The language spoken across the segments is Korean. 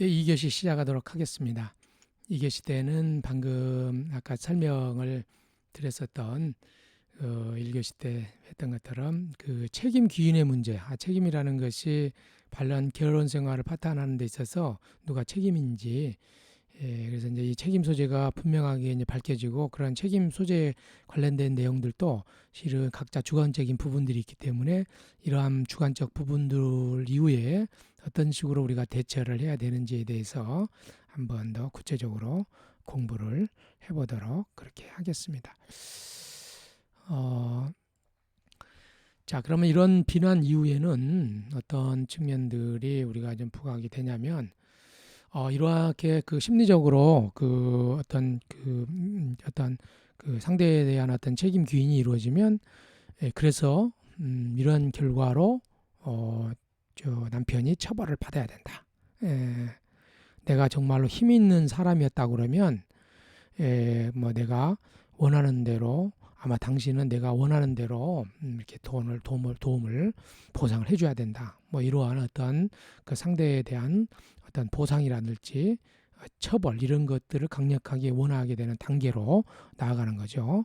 네, 2교시 시작하도록 하겠습니다. 2교시 때는 방금 아까 설명을 드렸었던 1교시 때 했던 것처럼 그 책임 귀인의 문제, 책임이라는 것이 반란 결혼 생활을 파탄하는 데 있어서 누가 책임인지, 그래서 이제 이 책임 소재가 분명하게 이제 밝혀지고 그런 책임 소재에 관련된 내용들도 실은 각자 주관적인 부분들이 있기 때문에 이러한 주관적 부분들 이후에 어떤 식으로 우리가 대처를 해야 되는지에 대해서 한번 더 구체적으로 공부를 해보도록 그렇게 하겠습니다. 자, 그러면 이런 비난 이후에는 어떤 측면들이 우리가 좀 부각이 되냐면, 이렇게 그 심리적으로 그 어떤 그 상대에 대한 어떤 책임 귀인이 이루어지면, 그래서 이런 결과로 저 남편이 처벌을 받아야 된다. 내가 정말로 힘 있는 사람이었다 그러면, 뭐 내가 원하는 대로 아마 당신은 내가 원하는 대로 이렇게 도움을 보상을 해줘야 된다. 뭐 이러한 어떤 그 상대에 대한 어떤 보상이라든지 처벌 이런 것들을 강력하게 원하게 되는 단계로 나아가는 거죠.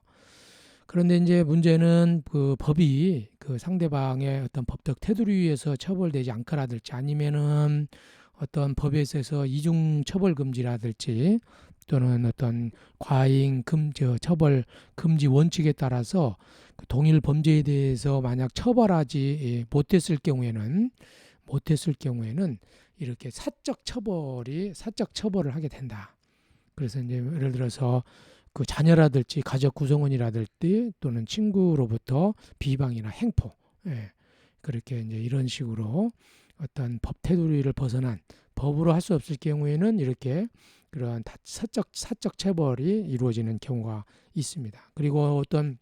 그런데 이제 문제는 그 법이 그 상대방의 어떤 법적 테두리 위에서 처벌되지 않거나든지 아니면은 어떤 법에 있어서 이중 처벌 금지라든지 또는 어떤 과잉 처벌 금지 원칙에 따라서 그 동일 범죄에 대해서 만약 처벌하지 못했을 경우에는 이렇게 사적 처벌을 하게 된다. 그래서 이제 예를 들어서 그 자녀라든지 가족 구성원이라든지 또는 친구로부터 비방이나 행포, 그렇게 이제 이런 식으로 어떤 법 테두리를 벗어난 법으로 할 수 없을 경우에는 이렇게 그러한 사적 처벌이 이루어지는 경우가 있습니다. 그리고 어떤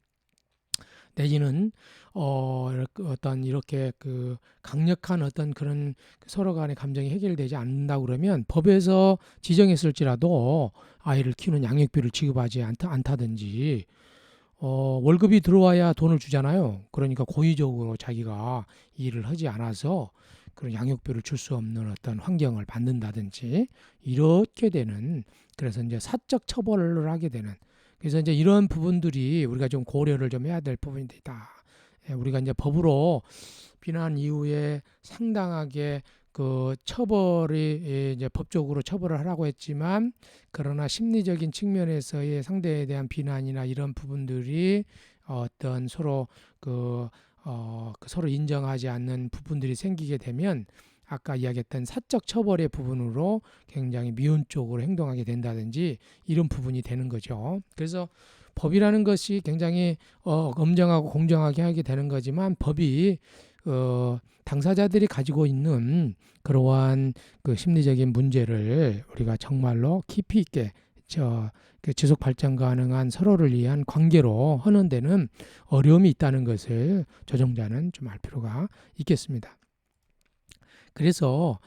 내지는 어떤 이렇게 그 강력한 어떤 그런 서로 간의 감정이 해결되지 않는다 그러면 법에서 지정했을지라도 아이를 키우는 양육비를 지급하지 않다든지 월급이 들어와야 돈을 주잖아요. 그러니까 고의적으로 자기가 일을 하지 않아서 그런 양육비를 줄 수 없는 어떤 환경을 만든다든지 이렇게 되는, 그래서 이제 사적 처벌을 하게 되는, 그래서 이제 이런 부분들이 우리가 좀 고려를 좀 해야 될 부분이다. 우리가 이제 법으로 비난 이후에 상당하게 그 처벌이 이제 법적으로 처벌을 하라고 했지만, 그러나 심리적인 측면에서의 상대에 대한 비난이나 이런 부분들이 어떤 서로 서로 인정하지 않는 부분들이 생기게 되면 아까 이야기했던 사적 처벌의 부분으로 굉장히 미온적으로 행동하게 된다든지 이런 부분이 되는 거죠. 그래서 법이라는 것이 굉장히 엄정하고 공정하게 하게 되는 거지만 법이 당사자들이 가지고 있는 그러한 그 심리적인 문제를 우리가 정말로 깊이 있게 그 지속 발전 가능한 서로를 위한 관계로 하는 데는 어려움이 있다는 것을 조정자는 좀 알 필요가 있겠습니다. 그래서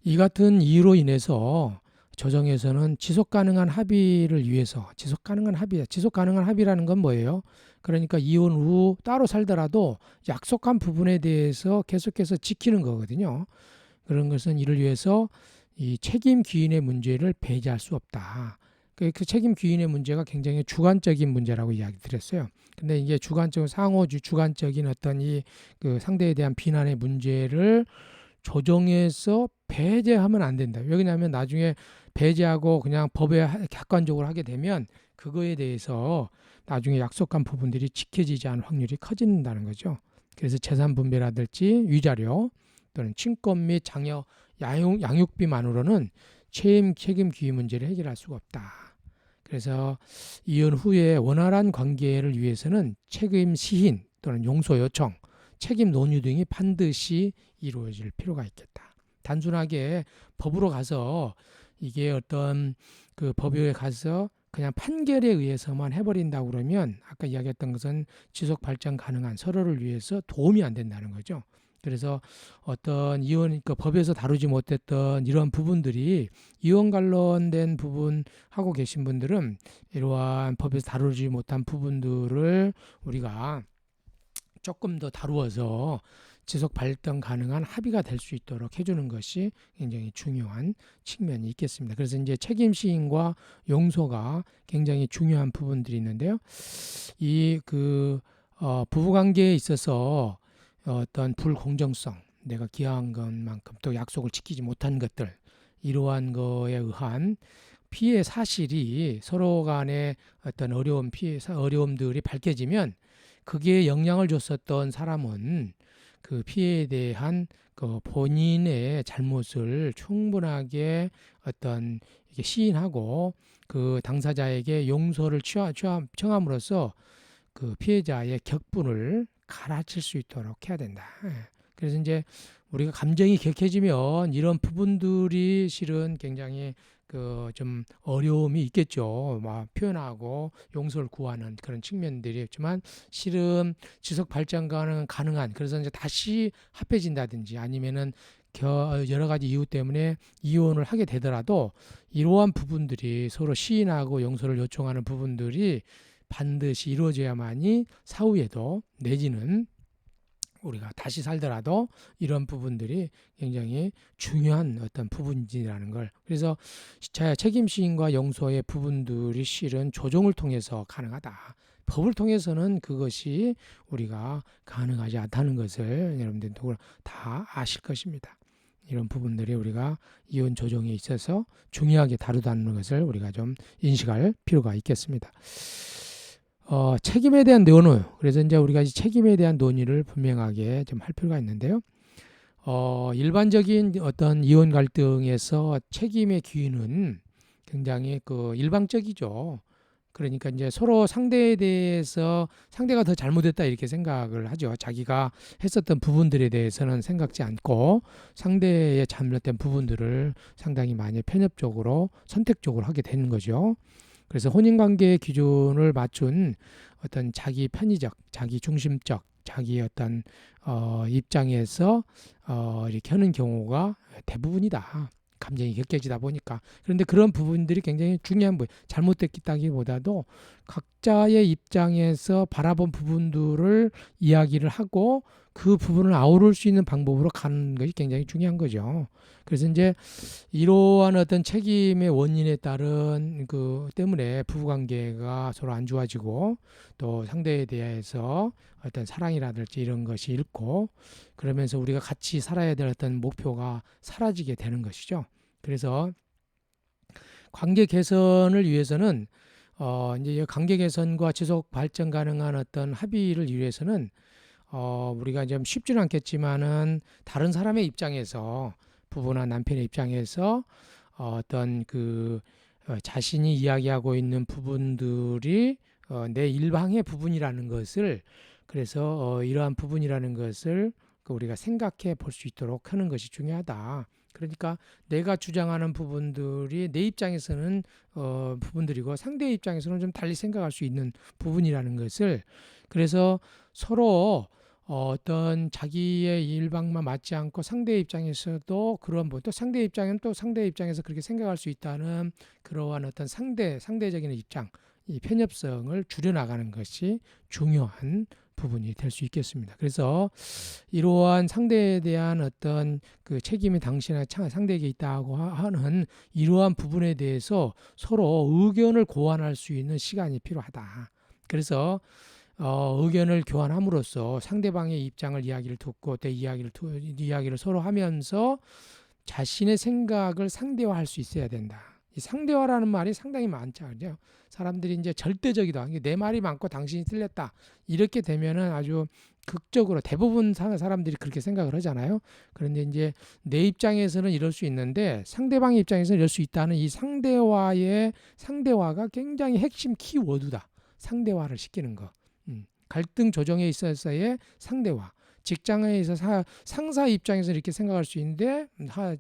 이 같은 이유로 인해서 조정에서는 지속 가능한 합의를 위해서, 지속 가능한 합의라는 건 뭐예요? 그러니까 이혼 후 따로 살더라도 약속한 부분에 대해서 계속해서 지키는 거거든요. 그런 것은 이를 위해서 이 책임 귀인의 문제를 배제할 수 없다. 그 책임 귀인의 문제가 굉장히 주관적인 문제라고 이야기 드렸어요. 근데 이게 주관적인 어떤 이 그 상대에 대한 비난의 문제를 조정해서 배제하면 안 된다. 왜냐하면 나중에 배제하고 그냥 법에 객관적으로 하게 되면 그거에 대해서 나중에 약속한 부분들이 지켜지지 않을 확률이 커진다는 거죠. 그래서 재산 분배라든지 위자료 또는 친권 및 장려 양육비만으로는 책임 귀인 문제를 해결할 수가 없다. 그래서 이혼 후에 원활한 관계를 위해서는 책임 시인 또는 용서 요청, 책임 논의 등이 반드시 이루어질 필요가 있겠다. 단순하게 법으로 가서 이게 어떤 그 법에 가서 그냥 판결에 의해서만 해버린다고 그러면 아까 이야기했던 것은 지속 발전 가능한 서로를 위해서 도움이 안 된다는 거죠. 그래서 어떤 이혼, 그 법에서 다루지 못했던 이런 부분들이 이혼 관련된 부분 하고 계신 분들은 이러한 법에서 다루지 못한 부분들을 우리가 조금 더 다루어서 지속 발전 가능한 합의가 될 수 있도록 해주는 것이 굉장히 중요한 측면이 있겠습니다. 그래서 이제 책임 시인과 용서가 굉장히 중요한 부분들이 있는데요. 이 부부 관계에 있어서 어떤 불공정성, 내가 기여한 것만큼 또 약속을 지키지 못한 것들, 이러한 거에 의한 피해 사실이 서로 간의 어떤 어려움들이 밝혀지면 그게 영향을 줬었던 사람은 그 피해에 대한 그 본인의 잘못을 충분하게 어떤 이게 시인하고 그 당사자에게 용서를 청함으로써 그 피해자의 격분을 가라앉힐 수 있도록 해야 된다. 그래서 이제 우리가 감정이 격해지면 이런 부분들이 실은 굉장히 좀 어려움이 있겠죠. 막 표현하고 용서를 구하는 그런 측면들이 있지만 실은 지속 발전 가능한 그래서 이제 다시 합해진다든지 아니면은 여러 가지 이유 때문에 이혼을 하게 되더라도 이러한 부분들이 서로 시인하고 용서를 요청하는 부분들이 반드시 이루어져야만이 사후에도 내지는 우리가 다시 살더라도 이런 부분들이 굉장히 중요한 어떤 부분이라는 걸 그래서 책임 시인과 용서의 부분들이 실은 조정을 통해서 가능하다. 법을 통해서는 그것이 우리가 가능하지 않다는 것을 여러분들도 다 아실 것입니다. 이런 부분들이 우리가 이혼 조정에 있어서 중요하게 다루다는 것을 우리가 좀 인식할 필요가 있겠습니다. 책임에 대한 논의. 그래서 이제 우리가 책임에 대한 논의를 분명하게 좀 할 필요가 있는데요. 일반적인 어떤 이혼 갈등에서 책임의 귀는 굉장히 일방적이죠. 그러니까 이제 서로 상대에 대해서 상대가 더 잘못했다 이렇게 생각을 하죠. 자기가 했었던 부분들에 대해서는 생각지 않고 상대의 잘못된 부분들을 상당히 많이 편협적으로 선택적으로 하게 되는 거죠. 그래서 혼인관계의 기준을 맞춘 어떤 자기 편의적, 자기 중심적, 자기 어떤 입장에서 이렇게 하는 경우가 대부분이다. 감정이 격해지다 보니까. 그런데 그런 부분들이 굉장히 중요한 부분. 잘못됐다기보다도 각자의 입장에서 바라본 부분들을 이야기를 하고 그 부분을 아우를 수 있는 방법으로 가는 것이 굉장히 중요한 거죠. 그래서 이제 이러한 어떤 책임의 원인에 따른 때문에 부부관계가 서로 안 좋아지고 또 상대에 대해서 어떤 사랑이라든지 이런 것이 잃고 그러면서 우리가 같이 살아야 될 어떤 목표가 사라지게 되는 것이죠. 그래서 관계 개선을 위해서는 이제 관계 개선과 지속 발전 가능한 어떤 합의를 위해서는 우리가 좀 쉽지는 않겠지만은 다른 사람의 입장에서 부부나 남편의 입장에서 어떤 자신이 이야기하고 있는 부분들이 내 일방의 부분이라는 것을 그래서 이러한 부분이라는 것을 우리가 생각해 볼 수 있도록 하는 것이 중요하다. 그러니까 내가 주장하는 부분들이 내 입장에서는 부분들이고 상대의 입장에서는 좀 달리 생각할 수 있는 부분이라는 것을 그래서 서로 어떤 자기의 일방만 맞지 않고 상대의 입장에서도 그런 또 상대의 입장에는 또 상대의 입장에서 그렇게 생각할 수 있다는 그러한 어떤 상대적인 입장 이 편협성을 줄여나가는 것이 중요한 부분이 될 수 있겠습니다. 그래서 이러한 상대에 대한 어떤 책임이 당신의 상대에게 있다고 하는 이러한 부분에 대해서 서로 의견을 교환할 수 있는 시간이 필요하다. 그래서 의견을 교환함으로써 상대방의 입장을 이야기를 듣고 내 이야기를 서로 하면서 자신의 생각을 상대화할 수 있어야 된다. 이 상대화라는 말이 상당히 많죠. 그죠? 사람들이 이제 절대적이다. 내 말이 많고 당신이 틀렸다. 이렇게 되면은 아주 극적으로 대부분 사람들이 그렇게 생각을 하잖아요. 그런데 이제 내 입장에서는 이럴 수 있는데 상대방의 입장에서는 이럴 수 있다는 이 상대화가 굉장히 핵심 키워드다. 상대화를 시키는 거. 갈등 조정에 있어서의 상대화. 직장에서 상사 입장에서 이렇게 생각할 수 있는데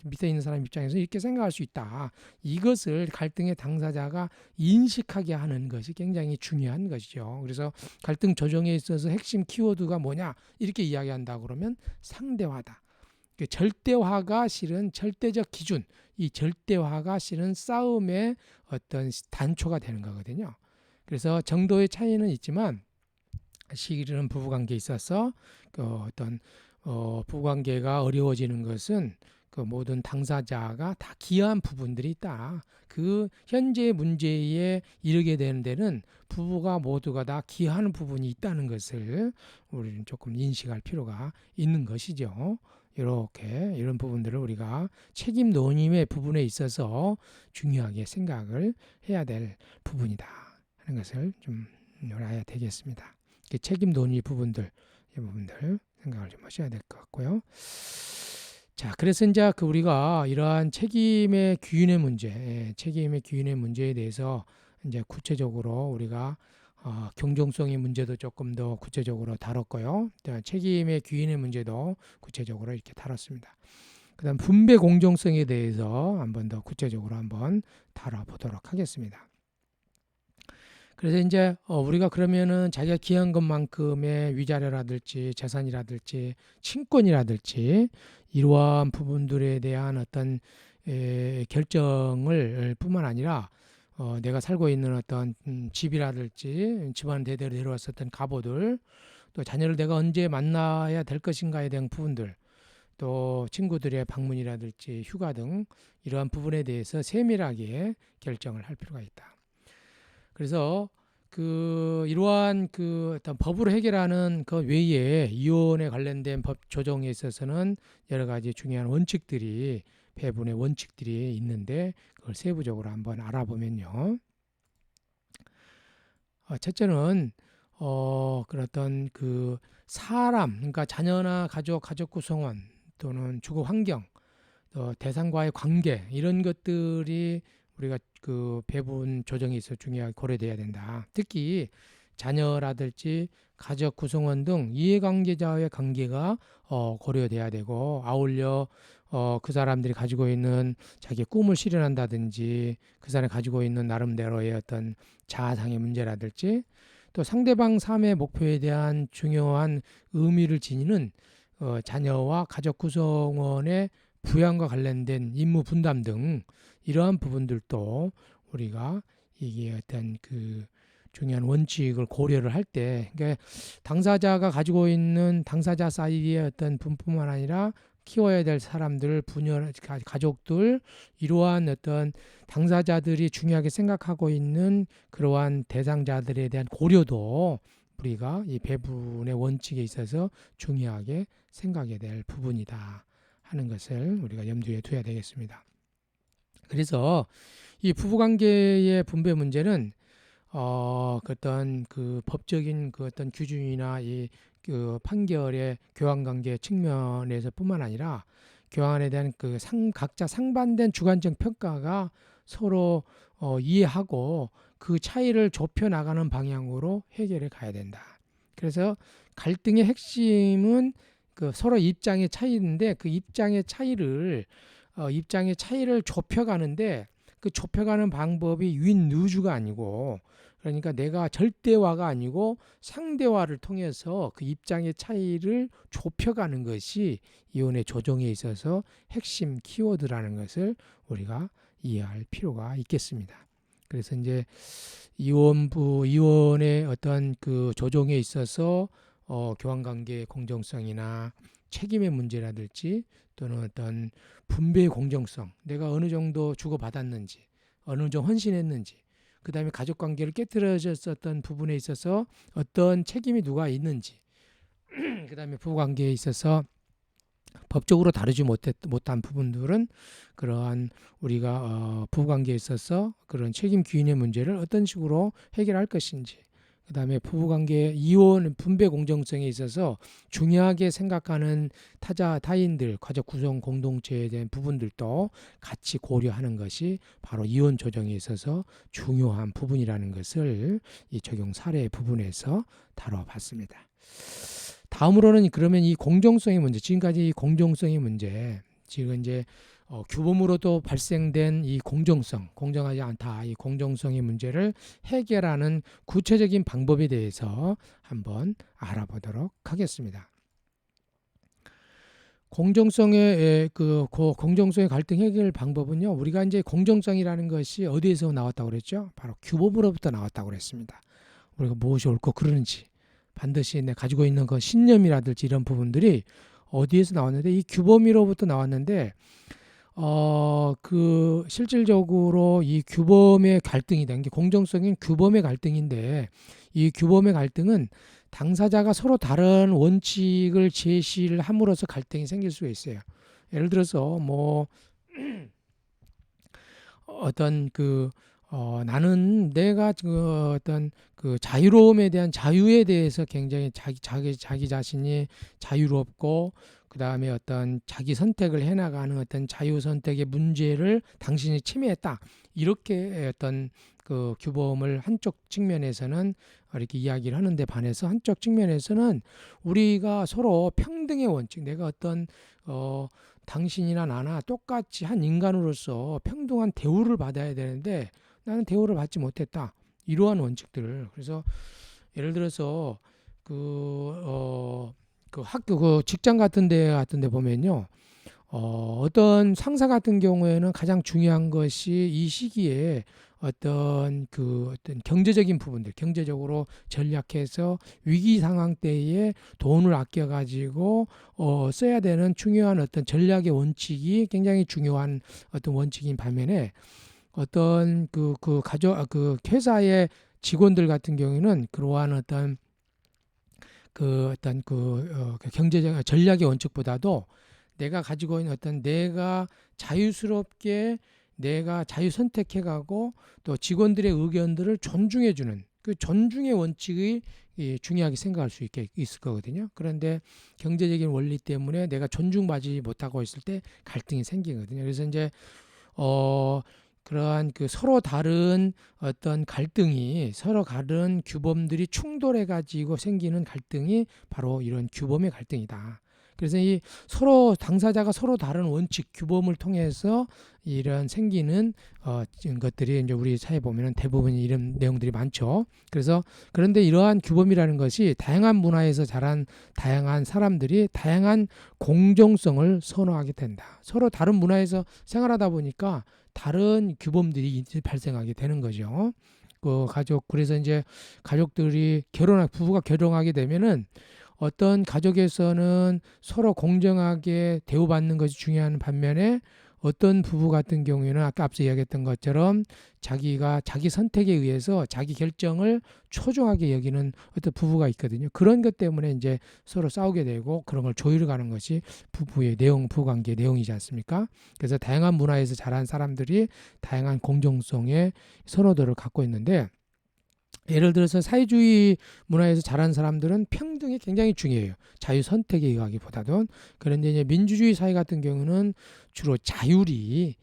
밑에 있는 사람 입장에서 이렇게 생각할 수 있다. 이것을 갈등의 당사자가 인식하게 하는 것이 굉장히 중요한 것이죠. 그래서 갈등 조정에 있어서 핵심 키워드가 뭐냐 이렇게 이야기한다 그러면 상대화다. 절대화가 실은 절대적 기준, 이 절대화가 실은 싸움의 어떤 단초가 되는 거거든요. 그래서 정도의 차이는 있지만 실은 부부관계에 있어서 어떤 부부관계가 어려워지는 것은 그 모든 당사자가 다 기여한 부분들이 있다. 그 현재 문제에 이르게 되는 데는 부부가 모두가 다 기여하는 부분이 있다는 것을 우리는 조금 인식할 필요가 있는 것이죠. 이렇게 이런 부분들을 우리가 책임 논의의 부분에 있어서 중요하게 생각을 해야 될 부분이다 하는 것을 좀 알아야 되겠습니다. 책임 논의 부분들, 이 부분들 생각을 좀 하셔야 될 것 같고요. 자, 그래서 이제 우리가 이러한 책임의 규율의 문제, 책임의 규율의 문제에 대해서 이제 구체적으로 우리가 경종성의 문제도 조금 더 구체적으로 다뤘고요. 책임의 규율의 문제도 구체적으로 이렇게 다뤘습니다. 그다음 분배 공정성에 대해서 한번 더 구체적으로 한번 다뤄보도록 하겠습니다. 그래서 이제 우리가 그러면은 자기가 기여한 것만큼의 위자료라든지 재산이라든지 친권이라든지 이러한 부분들에 대한 어떤 결정을 뿐만 아니라 내가 살고 있는 어떤 집이라든지 집안 대대로 내려왔었던 가보들, 또 자녀를 내가 언제 만나야 될 것인가에 대한 부분들, 또 친구들의 방문이라든지 휴가 등 이러한 부분에 대해서 세밀하게 결정을 할 필요가 있다. 그래서 이러한 어떤 법으로 해결하는 그 외에 이혼에 관련된 법 조정에 있어서는 여러 가지 중요한 원칙들이 배분의 원칙들이 있는데 그걸 세부적으로 한번 알아보면요. 첫째는 그런 사람, 그러니까 자녀나 가족 구성원 또는 주거 환경, 또 대상과의 관계 이런 것들이 우리가 배분 조정에 있어 중요하게 고려돼야 된다. 특히 자녀라든지 가족 구성원 등 이해관계자와의 관계가 고려돼야 되고, 아울러 그 사람들이 가지고 있는 자기 꿈을 실현한다든지 그 사람이 가지고 있는 나름대로의 어떤 자아상의 문제라든지 또 상대방 삶의 목표에 대한 중요한 의미를 지니는 자녀와 가족 구성원의 부양과 관련된 임무 분담 등 이러한 부분들도 우리가 이게 어떤 중요한 원칙을 고려를 할 때, 그러니까 당사자가 가지고 있는 당사자 사이의 어떤 분뿐만 아니라 키워야 될 사람들, 부녀, 가족들, 이러한 어떤 당사자들이 중요하게 생각하고 있는 그러한 대상자들에 대한 고려도 우리가 이 배분의 원칙에 있어서 중요하게 생각해야 될 부분이다 하는 것을 우리가 염두에 둬야 되겠습니다. 그래서 이 부부관계의 분배 문제는 어떤 법적인 어떤 규준이나 판결의 교환관계 측면에서뿐만 아니라 교환에 대한 각자 상반된 주관적 평가가 서로 이해하고 그 차이를 좁혀 나가는 방향으로 해결해 가야 된다. 그래서 갈등의 핵심은 서로 입장의 차이인데 그 입장의 차이를 좁혀가는데 그 좁혀가는 방법이 윈누주가 아니고, 그러니까 내가 절대화가 아니고 상대화를 통해서 그 입장의 차이를 좁혀가는 것이 이혼의 조정에 있어서 핵심 키워드라는 것을 우리가 이해할 필요가 있겠습니다. 그래서 이제 이혼의 어떤 조정에 있어서 교환관계의 공정성이나 책임의 문제라든지 또는 어떤 분배의 공정성, 내가 어느 정도 주고받았는지, 어느 정도 헌신했는지, 그 다음에 가족관계를 깨트려졌었던 부분에 있어서 어떤 책임이 누가 있는지, 그 다음에 부부관계에 있어서 법적으로 다루지 못한 부분들은 그러한 우리가 부부관계에 있어서 그런 책임 규인의 문제를 어떤 식으로 해결할 것인지, 그 다음에 부부관계 이혼 분배 공정성에 있어서 중요하게 생각하는 타인들, 가족 구성 공동체에 대한 부분들도 같이 고려하는 것이 바로 이혼 조정에 있어서 중요한 부분이라는 것을 이 적용 사례 부분에서 다뤄봤습니다. 다음으로는 그러면 이 공정성의 문제, 지금까지 이 공정성의 문제, 지금 이제 규범으로도 발생된 이 공정하지 않다, 이 공정성의 문제를 해결하는 구체적인 방법에 대해서 한번 알아보도록 하겠습니다. 공정성의 공정성의 갈등 해결 방법은요, 우리가 이제 공정성이라는 것이 어디에서 나왔다고 그랬죠? 바로 규범으로부터 나왔다고 그랬습니다. 우리가 무엇이 옳고 그르는지 반드시 내 가지고 있는 그 신념이라든지 이런 부분들이 어디에서 나왔는데 이 규범이로부터 나왔는데 그 실질적으로 이 규범의 갈등이 된 게 공정성인 규범의 갈등인데 이 규범의 갈등은 당사자가 서로 다른 원칙을 제시를 함으로써 갈등이 생길 수가 있어요. 예를 들어서 뭐 어떤 나는 내가 그 어떤 그 자유로움에 대한 자유에 대해서 굉장히 자기 자신이 자유롭고 그 다음에 어떤 자기 선택을 해나가는 어떤 자유 선택의 문제를 당신이 침해했다 이렇게 어떤 그 규범을 한쪽 측면에서는 이렇게 이야기를 하는데 반해서 한쪽 측면에서는 우리가 서로 평등의 원칙 내가 어떤 당신이나 나나 똑같이 한 인간으로서 평등한 대우를 받아야 되는데 나는 대우를 받지 못했다. 이러한 원칙들을 그래서 예를 들어서 그 학교 그 직장 같은 데 보면요. 어떤 상사 같은 경우에는 가장 중요한 것이 이 시기에 어떤 경제적인 부분들, 경제적으로 전략해서 위기 상황 때에 돈을 아껴 가지고 써야 되는 중요한 어떤 전략의 원칙이 굉장히 중요한 어떤 원칙인 반면에 어떤 그 회사의 직원들 같은 경우에는 그러한 어떤 경제적 전략의 원칙보다도 내가 가지고 있는 어떤 내가 자유스럽게 내가 자유 선택해가고 또 직원들의 의견들을 존중해주는 그 존중의 원칙이 중요하게 생각할 수 있을 거거든요. 그런데 경제적인 원리 때문에 내가 존중받지 못하고 있을 때 갈등이 생기거든요. 그래서 이제 그러한 서로 다른 어떤 갈등이 서로 다른 규범들이 충돌해 가지고 생기는 갈등이 바로 이런 규범의 갈등이다. 그래서 이 서로 당사자가 서로 다른 원칙 규범을 통해서 이런 생기는 것들이 이제 우리 사회 보면은 대부분 이런 내용들이 많죠. 그래서 그런데 이러한 규범이라는 것이 다양한 문화에서 자란 다양한 사람들이 다양한 공정성을 선호하게 된다. 서로 다른 문화에서 생활하다 보니까 다른 규범들이 발생하게 되는 거죠. 그래서 이제 가족들이 부부가 결혼하게 되면은 어떤 가족에서는 서로 공정하게 대우받는 것이 중요한 반면에 어떤 부부 같은 경우에는 아까 앞서 이야기했던 것처럼 자기가 자기 선택에 의해서 자기 결정을 초중하게 여기는 어떤 부부가 있거든요. 그런 것 때문에 이제 서로 싸우게 되고 그런 걸 조율해 가는 것이 부부관계의 내용이지 않습니까? 그래서 다양한 문화에서 자란 사람들이 다양한 공정성의 선호도를 갖고 있는데 예를 들어서 사회주의 문화에서 자란 사람들은 평등이 굉장히 중요해요. 자유 선택에 의하기보다도. 그런데 이제 민주주의 사회 같은 경우는 주로 자율이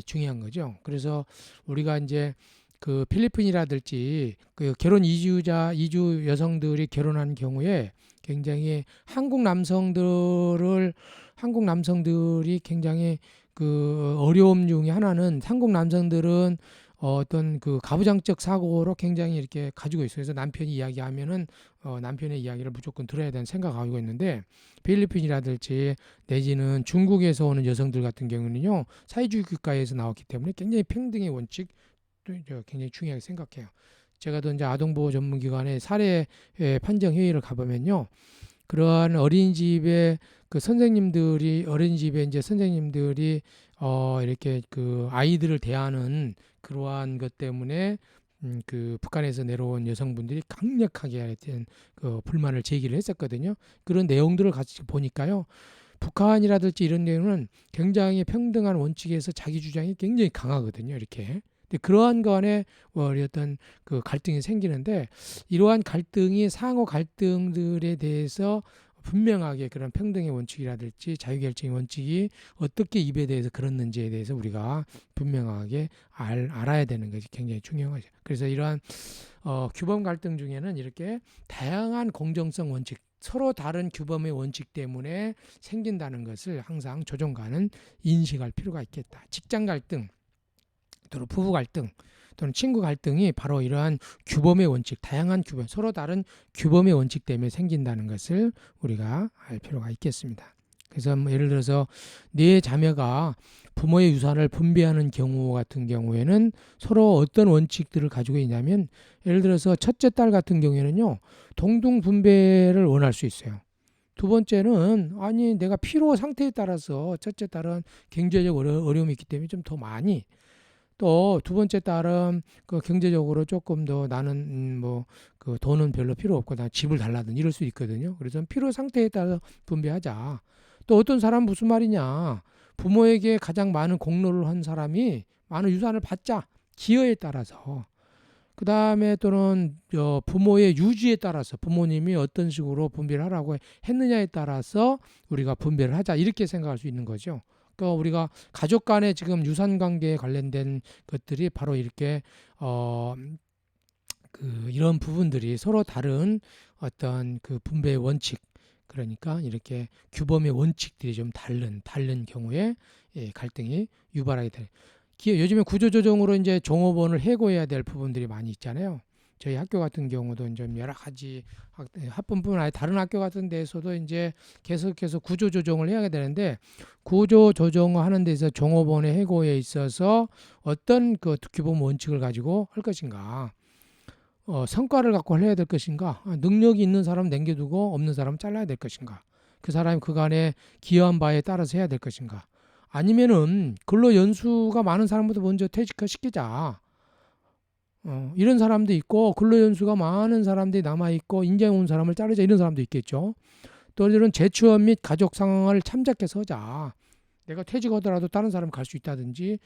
중요한 거죠. 그래서 우리가 이제 그 필리핀이라든지 그 이주 여성들이 결혼한 경우에 굉장히 한국 남성들이 굉장히 그 어려움 중에 하나는 한국 남성들은 어떤 가부장적 사고로 굉장히 이렇게 가지고 있어요. 그래서 남편이 이야기하면은 남편의 이야기를 무조건 들어야 되는 생각을 가지고 있는데 필리핀이라든지 내지는 중국에서 오는 여성들 같은 경우는요 사회주의 국가에서 나왔기 때문에 굉장히 평등의 원칙 굉장히 중요하게 생각해요. 제가 또 이제 아동보호 전문기관의 사례 판정 회의를 가보면요 그러한 어린이집에 이제 선생님들이 이렇게 아이들을 대하는 그러한 것 때문에 북한에서 내려온 여성분들이 강력하게 하여튼 불만을 제기를 했었거든요. 그런 내용들을 같이 보니까요. 북한이라든지 이런 내용은 굉장히 평등한 원칙에서 자기 주장이 굉장히 강하거든요. 이렇게. 근데 그러한 간에 어떤 갈등이 생기는데 이러한 갈등이 상호 갈등들에 대해서 분명하게 그런 평등의 원칙이라든지 자유결정의 원칙이 어떻게 입에 대해서 그렇는지에 대해서 우리가 분명하게 알아야 되는 것이 굉장히 중요하죠. 그래서 이러한 규범 갈등 중에는 이렇게 다양한 공정성 원칙 서로 다른 규범의 원칙 때문에 생긴다는 것을 항상 조정가는 인식할 필요가 있겠다. 직장 갈등 또는 부부 갈등 또는 친구 갈등이 바로 이러한 규범의 원칙, 다양한 규범, 서로 다른 규범의 원칙 때문에 생긴다는 것을 우리가 알 필요가 있겠습니다. 그래서 예를 들어서 네 자녀가 부모의 유산을 분배하는 경우 같은 경우에는 서로 어떤 원칙들을 가지고 있냐면 예를 들어서 첫째 딸 같은 경우에는요 동등 분배를 원할 수 있어요. 두 번째는 아니 내가 필요 상태에 따라서 첫째 딸은 경제적 어려움이 있기 때문에 좀 더 많이 또 두 번째 딸은 그 경제적으로 조금 더 나는 뭐 그 돈은 별로 필요 없고 나 집을 달라든 이럴 수 있거든요. 그래서 필요 상태에 따라 분배하자. 또 어떤 사람 무슨 말이냐? 부모에게 가장 많은 공로를 한 사람이 많은 유산을 받자. 기여에 따라서. 그 다음에 또는 부모의 유지에 따라서 부모님이 어떤 식으로 분배를 하라고 했느냐에 따라서 우리가 분배를 하자. 이렇게 생각할 수 있는 거죠. 그러니까 우리가 가족 간의 지금 유산 관계에 관련된 것들이 바로 이렇게 이런 부분들이 서로 다른 어떤 그 분배의 원칙, 그러니까 이렇게 규범의 원칙들이 좀 다른 경우에 갈등이 유발하게 되는. 요즘에 구조조정으로 이제 종업원을 해고해야 될 부분들이 많이 있잖아요. 저희 학교 같은 경우도 좀 여러 가지 학번뿐만 아니라 다른 학교 같은 데에서도 이제 계속해서 구조조정을 해야 되는데, 구조조정을 하는 데서 종업원의 해고에 있어서 어떤 그 규범 원칙을 가지고 할 것인가, 성과를 갖고 해야 될 것인가, 능력이 있는 사람 남겨두고 없는 사람 잘라야 될 것인가, 그 사람이 그간에 기여한 바에 따라서 해야 될 것인가, 아니면은 근로 연수가 많은 사람보다 먼저 퇴직시키자. 이런 사람도 있고, 근로 연수가 많은 사람들이 남아 있고 인정 온 사람을 자르자, 이런 사람도 있겠죠. 또 이런 재취업 및 가족 상황을 참작해서 하자. 내가 퇴직하더라도 다른 사람 갈 수 있다든지,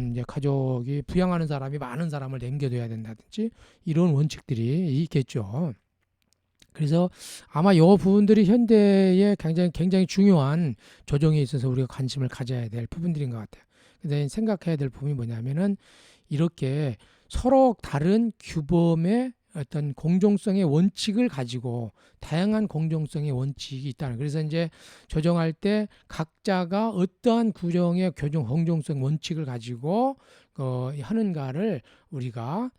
이제 가족이 부양하는 사람이 많은 사람을 남겨둬야 된다든지, 이런 원칙들이 있겠죠. 그래서 아마 이 부분들이 현대에 굉장히 중요한 조정에 있어서 우리가 관심을 가져야 될 부분들인 것 같아요. 근데 생각해야 될 부분이 뭐냐면은, 이렇게 서로 다른 규범의 어떤 공정성의 원칙을 가지고 다양한 공정성의 원칙이 있다는. 그래서 이제 조정할 때 각자가 어떠한 구정의 공정성 원칙을 가지고 하는가를 우리가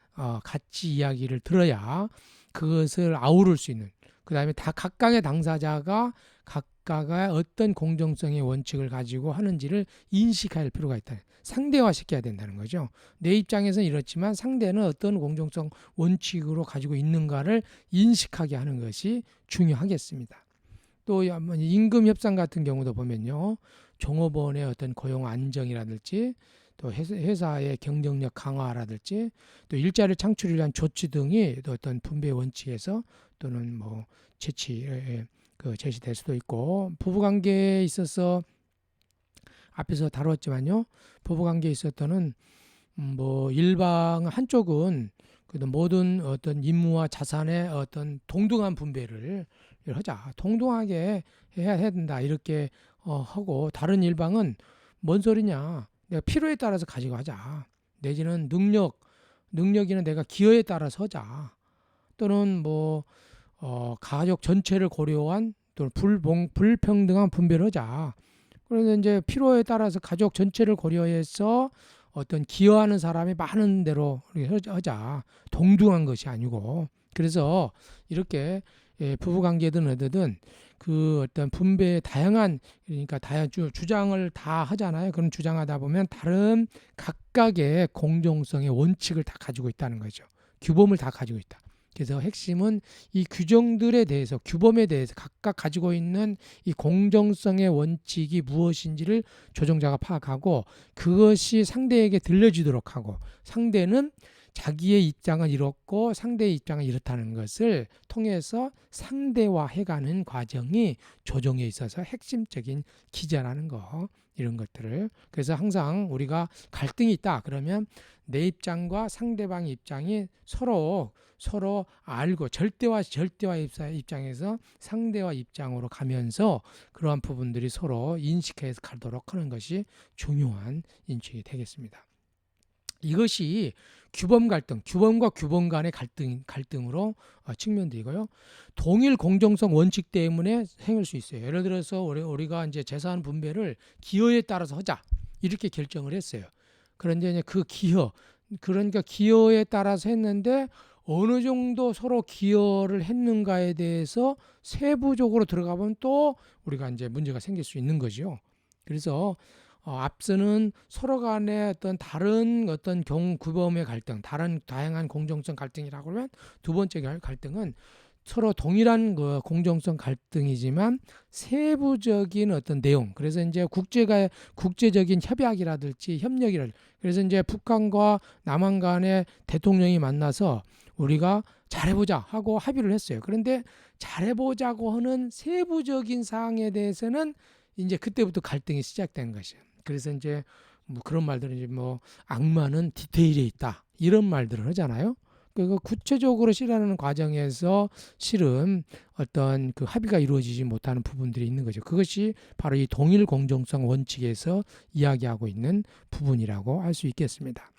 같이 이야기를 들어야 그것을 아우를 수 있는, 그 다음에 다 각각의 당사자가 각각의 어떤 공정성의 원칙을 가지고 하는지를 인식할 필요가 있다. 상대화시켜야 된다는 거죠. 내 입장에서는 이렇지만 상대는 어떤 공정성 원칙으로 가지고 있는가를 인식하게 하는 것이 중요하겠습니다. 또 임금 협상 같은 경우도 보면요, 종업원의 어떤 고용 안정이라든지, 또 회사의 경쟁력 강화라든지, 또 일자리 창출을 위한 조치 등이 또 어떤 분배 원칙에서 또는 뭐 제시될 수도 있고, 부부관계에 있어서 앞에서 다뤘지만요, 부부관계에 있어서는 뭐 일방 한쪽은 모든 어떤 임무와 자산의 어떤 동등한 분배를 하자, 동등하게 해야 된다, 이렇게 하고, 다른 일방은 뭔 소리냐, 내가 필요에 따라서 가지고 하자, 내지는 능력이나 내가 기여에 따라서 하자, 또는 뭐 가족 전체를 고려한 또 불평등한 분배를 하자. 그래서 이제 필요에 따라서 가족 전체를 고려해서 어떤 기여하는 사람이 많은 대로 하자. 동등한 것이 아니고. 그래서 이렇게 부부관계든 어디든 그 어떤 분배의 다양한, 그러니까 주장을 다 하잖아요. 그런 주장하다 보면 다른 각각의 공정성의 원칙을 다 가지고 있다는 거죠. 규범을 다 가지고 있다. 그래서 핵심은 이 규정들에 대해서, 규범에 대해서 각각 가지고 있는 이 공정성의 원칙이 무엇인지를 조정자가 파악하고, 그것이 상대에게 들려지도록 하고, 상대는 자기의 입장은 이렇고 상대의 입장은 이렇다는 것을 통해서 상대화해가는 과정이 조정에 있어서 핵심적인 기자라는 거, 이런 것들을. 그래서 항상 우리가 갈등이 있다 그러면 내 입장과 상대방의 입장이 서로 알고, 절대화 입장에서 상대화 입장으로 가면서 그러한 부분들이 서로 인식해서 가도록 하는 것이 중요한 인식이 되겠습니다. 이것이 규범 갈등, 규범과 규범 간의 갈등으로 측면되고요. 동일 공정성 원칙 때문에 생길 수 있어요. 예를 들어서 우리가 이제 재산 분배를 기여에 따라서 하자, 이렇게 결정을 했어요. 그런데 이제 그러니까 기여에 따라서 했는데 어느 정도 서로 기여를 했는가에 대해서 세부적으로 들어가 보면 또 우리가 이제 문제가 생길 수 있는 거죠. 그래서 앞서는 서로 간의 다른 규범의 갈등, 다양한 공정성 갈등이라고 하면, 두 번째 갈등은 서로 동일한 그 공정성 갈등이지만 세부적인 어떤 내용, 그래서 이제 국제적인 협약이라든지 협력이랄, 그래서 이제 북한과 남한 간에 대통령이 만나서 우리가 잘해보자 하고 합의를 했어요. 그런데 잘해보자고 하는 세부적인 사항에 대해서는 이제 그때부터 갈등이 시작된 것이에요. 그래서 이제 뭐 그런 말들은 이제 뭐 악마는 디테일에 있다 이런 말들을 하잖아요. 그 구체적으로 실현하는 과정에서 실은 어떤 그 합의가 이루어지지 못하는 부분들이 있는 거죠. 그것이 바로 이 동일 공정성 원칙에서 이야기하고 있는 부분이라고 할 수 있겠습니다.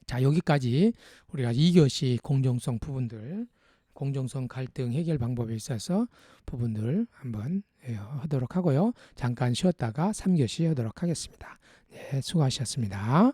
자, 여기까지 우리가 2교시 공정성 부분들, 공정성 갈등 해결 방법에 있어서 부분들 한번 하도록 하고요. 잠깐 쉬었다가 3교시 하도록 하겠습니다. 네, 수고하셨습니다.